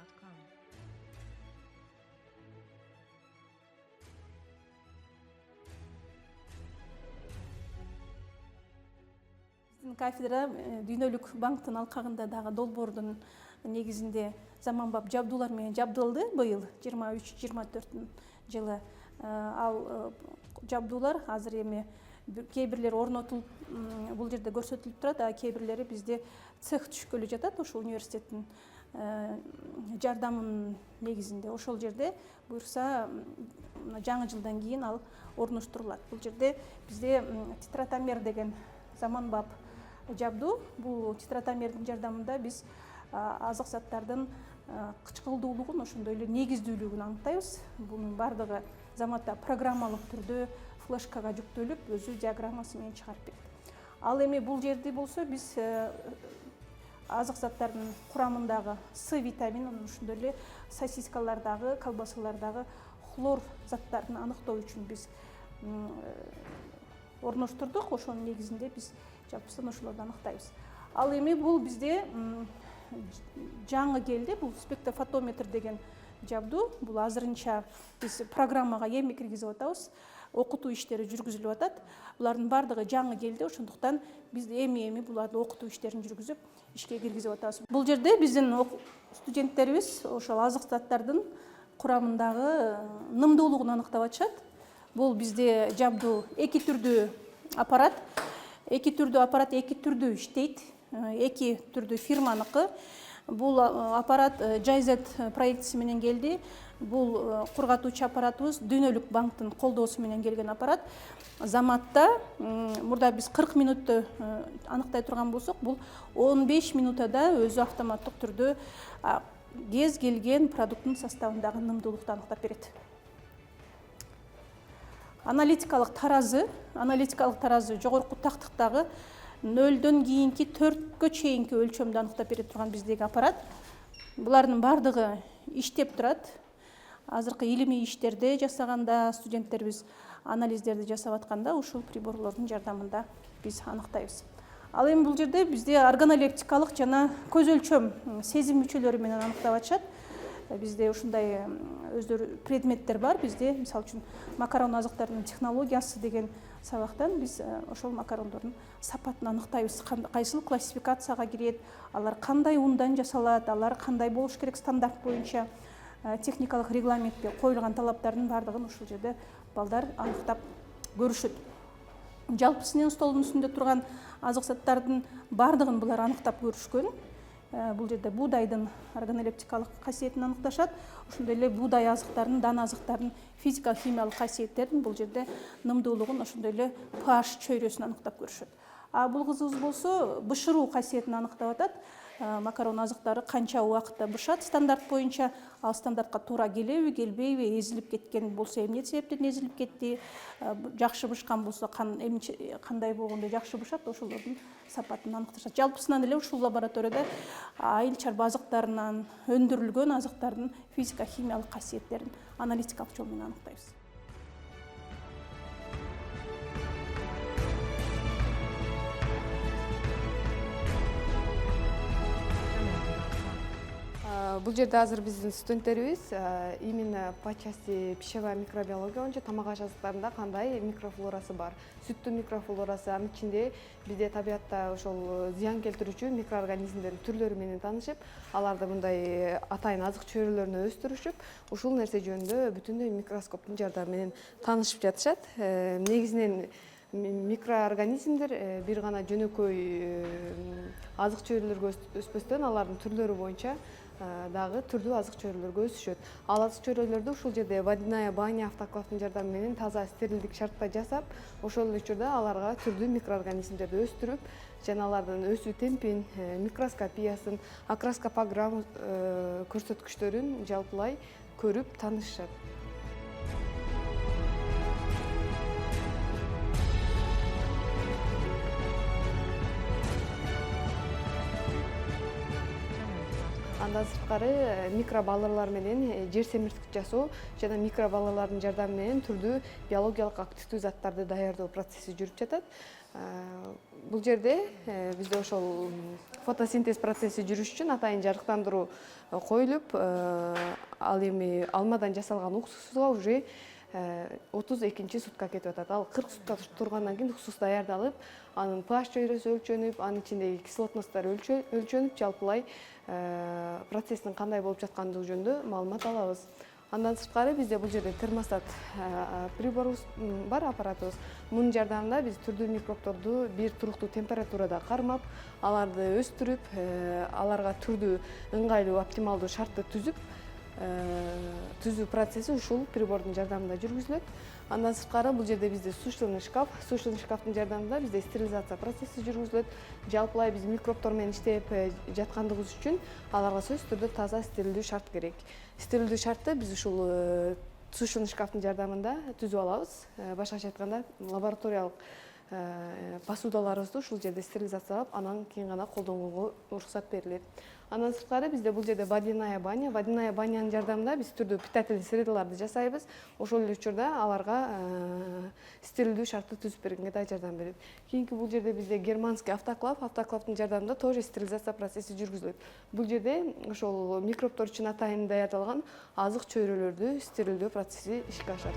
gmail.com. Биздин кафедра дүйнөлүк банктын алкагында дагы долбоордун негизинде заманбап жабдуулар менен жабдылды быйыл 23-24 жылы. Ал жабдуулар азыр эми кээ бирлери орнотулуп бул жерде көрсөтүлүп турат, а кээ бирлери бизде цех түшкөлү жатат ошол университеттин жардамынын негизинде. Ошол жерде буюрса жаңы жылдан кийин ал орноштурулат. Бул жерде бизде титратомер деген заманбап жабдуу. Бул титратомердин жардамында биз азык заттардын кычкылдуулугун, ошондой эле негиздүүлүгүн аныктайбыз. Бунун бардыгы заматта программалык түрдө флешкага жүктөлүп, өзү диаграммасы менен чыгарып берет. Ал эми бул жерде болсо биз азык заттардын курамындагы С витаминин, ошондой эле сосискалардагы, колбасалардагы хлор заттарын аныктоо үчүн биз орноштурдук. Ошонун негизинде биз жалпысынан ошолорду аныктайбыз. Ал эми бул бизде жаңы келди. Бул спектрофотометр деген жабдуу. Бул азырынча биз программага эми киргизип атабыз. Окутуу иштери жүргүзүлүп атат. Булардын бардыгы жаңы келди. Ошондуктан биз эми буларды окутуу иштерин жүргүзүп, ишке киргизип атабыз. Бул жерде биздин студенттерибиз ошол азык заттардын курамындагы нымдуулугун аныктап атышат. Бул бизде жабдуу эки түрдүү аппарат. Эки түрдүү иштейт. Эки түрдүү фирманыкы. Бул аппарат JZ проектиси менен келди. Бул кургатуучу аппаратыбыз дүйнөлүк банктын колдоосу менен келген аппарат. Заматта мурда биз 40 минутта аныктай турган болсок, бул 15 минутада өзү автоматтык түрдө кез келген продукттун составындагы нымдуулукту аныктап берет. Аналитикалык таразы жогорку тактыктагы 0-дөн кийинки 4-кө чейинки өлчөмдү аныктап бере турган биздеги аппарат. Булардын бардыгы иштеп турат. Азыркы илимий иштерди жасаганда, студенттерибиз анализдерди жасап атканда ушул приборлордун жардамында биз аныктайбыз. Ал эми бул жерде бизде органолептикалык жана көз өлчөм сезим мүчөлөрү менен аныктап атышат. Бизде ушундай өздөрү предметтер бар. Бизде мисалы үчүн макарон азыктарынын технологиясы деген сабактан биз ошол макарондордун сапатын аныктайбыз. Кайсыл классификацияга кирет, алар кандай ундан жасалат, алар кандай болуш керек стандарт боюнча, техникалык регламентте коюлган талаптардын бардыгын ушул жерде балдар аныктап көрүшөт. Жалпысынан столдун үстүндө турган азык заттардын бардыгын булар аныктап көрүшкөн. Бул жерде буудайдын органолептикалык касиетин аныкташат. Ошондой эле буудай азыктарынын, дан азыктарынын физика химиялык касиеттерин, бул жерде нымдуулугун, ошондой эле pH чөйрөсүн аныктап көрүшөт. А бул кызыбыз болсо бышыруу касиетин аныктап атат. Макарон азыктары канча убакытта бышат стандарт боюнча, ал стандартка туура келеби, келбейби, эзилип кеткен болсо эмне себептен эзилип кетти, жакшы бышкан болсо кандай болгондо жакшы бышат, ошолордун сапатын аныкташат. Жалпысынан эле ушул лабораторияда айыл чарба азыктарынан өндүрүлгөн азыктардын физика химиялык касиеттерин аналитикалык жол менен аныктайбыз. Бул жерде азыр биздин студенттерибиз именно по части пищевая микробиология боюнча тамак аш азыктарында кандай микрофлорасы бар, сүттүн микрофлорасы, анын ичинде бизде табиятта ошол зыян келтирүүчү микроорганизмдердин түрлөрү менен таанышып, аларды мындай атайын азык чөйрөлөрүнө өстүрүшүп, ушул нерсе жөнүндө бүтүндөй микроскоптун жардамы менен таанышып жатышат. Негизинен микроорганизмдер бир гана жөнөкөй азык чөйрөлөргө өспөстөн алардын түрлөрү боюнча дагы түрдүү азык чөйрөлөргө өсүшөт. Ал азык чөйрөлөрдү ушул жерде водяная баня автоклавдын жардамы менен таза стерилдик шартта жасап, ошол учурда аларга түрдүү микроорганизмдерди өстүрүп, жана алардын өсүү темпин, микроскопиясын, акроскопограмм көрсөткүчтөрүн жалпылай көрүп таанышышат. Андан сырткары микробалырлар менен жер семирткич жасоо жана микробалырлардын жардамы менен түрдүү биологиялык активдүү заттарды даярдоо процесси жүрүп жатат. Бул жерде бизде ошол фотосинтез процесси жүрүш үчүн атайын жарыктандыруу коюлуп, ал эми алмадан жасалган уксусга уже 32 сутка кетип атат. Ал 40 сутка тургандан кийин уксус даярдалып, анын pH чөйрөсү өлчөнүп, анын ичиндеги кислотностор өлчөнүп, жалпылай процесстин кандай болуп жаткандыгы жөнүндө маалымат алабыз. Андан сырткары бизде бул жерде термостат приборубуз бар, аппаратыбыз. Мунун жардамында биз түрдүү микробторду бир туруктуу температурада кармап, аларды өстүрүп, аларга түрдүү ыңгайлуу оптималдуу шартты түзүү процесси ушул прибордун жардамында жүргүзүлөт. Андан сырткары бул жерде бизде сушилный шкафтын жардамында бизде стерилизация процесси жүргүзүлөт. Жалпылай биз микробтор менен иштеп жаткандыгыбыз үчүн аларга сөзсүз түрдө таза стерилдүү шарт керек. Стерилдүү шартты биз ушул сушилный шкафтын жардамында түзүп алабыз. Башкача айтканда лабораториялык посудаларыбызды ушул жерде стерилизациялап, анан кийин гана колдонууга уруксат берилет. Андан сырткары бизде бул жерде водяная баня. Водяная банянын жардамында биз түрдүү питательный средаларды жасайбыз. Ошол эле учурда аларга стерилдүү шартты түзүп бергенге да жардам берет. Кийинки бул жерде бизде германский автоклавдын жардамында тоже стерилизация процесси жүргүзүлөт. Бул жерде ошол микробтор үчүн атайын даярдалган азык чөйрөлөрдү стерилдөө процесси ишке ашат.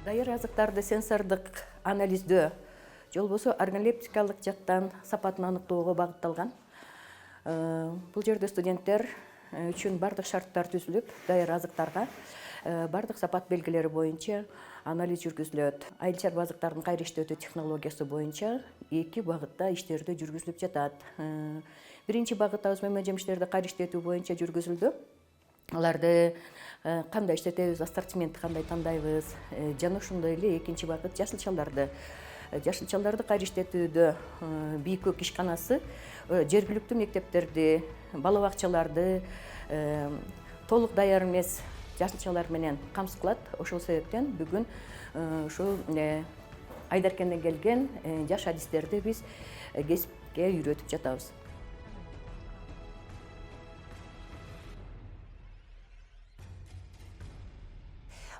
Даяр азыктарды сенсордук анализдөө же болбосо органолептикалык жактан сапатын аныктоого багытталган. Бул жерде студенттер үчүн бардык шарттар түзүлүп, даяр азыктарга бардык сапат белгилери боюнча анализ жүргүзүлөт. Айыл чарба азыктардын кайра иштетүү технологиясы боюнча 2 багытта иштерди жүргүзүлүп жатат. Биринчи багыт өсмө жемиштерди кайра иштетүү боюнча жүргүзүлдү. Аларды кандай иштетебиз, ассортиментти кандай тандайбыз, жана ошондой эле экинчи багыт жашылчаларды кайра иштетүүдө БИКөк ишканасы жергиликтүү мектептерди, бала бакчаларды толук даяр эмес жашылчалар менен камсыз кылат. Ошол себептен бүгүн ушул Айдаркенден келген жаш адистерди биз кесипке үйрөтүп жатабыз.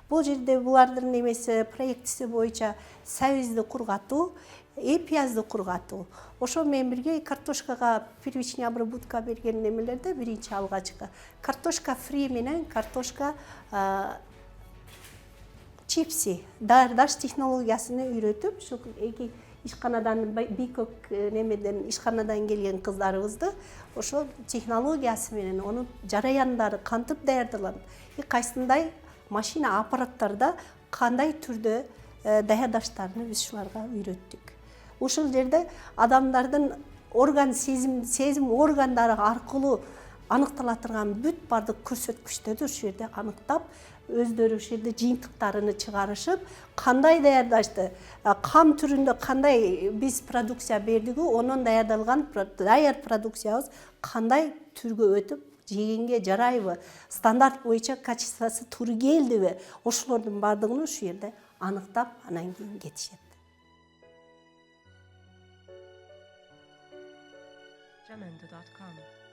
Бул жерде булардын немеси проектиси боюнча сабизди кургатуу, пиязды кургатуу. Ошол менен бирге картошкага первичный обработка берген немелерде биринчи алгачкы картошка фри менен картошка чипси даярдаш технологиясын үйрөтүп, ушул эки ишканадан БИКөк немеден ишканадан келген кыздарыбызды ошол технологиясы менен онун жараяндары кантип даярдалат, кайсындай машина аппараттарда кандай түрдө даярдаштарын биз ушуларга үйрөттүк. Ушул жерде адамдардын орган сезим органдары аркылуу аныктала турган бүт бардык көрсөткүчтөрдү ушул жерде аныктап, өздөрү ушул жерде жыйынтыктарын чыгарышып, кандай даярдашты, кам түрүндө кандай биз продукция бердиги, онун даярдалган даяр продукциябыз кандай түргө өтүп, жегенге жарайбы, стандарт боюнча качествосы туура келдиби, ошолордун бардыгын ушул жерде аныктап, анан кийин кетишет. Jamendo.com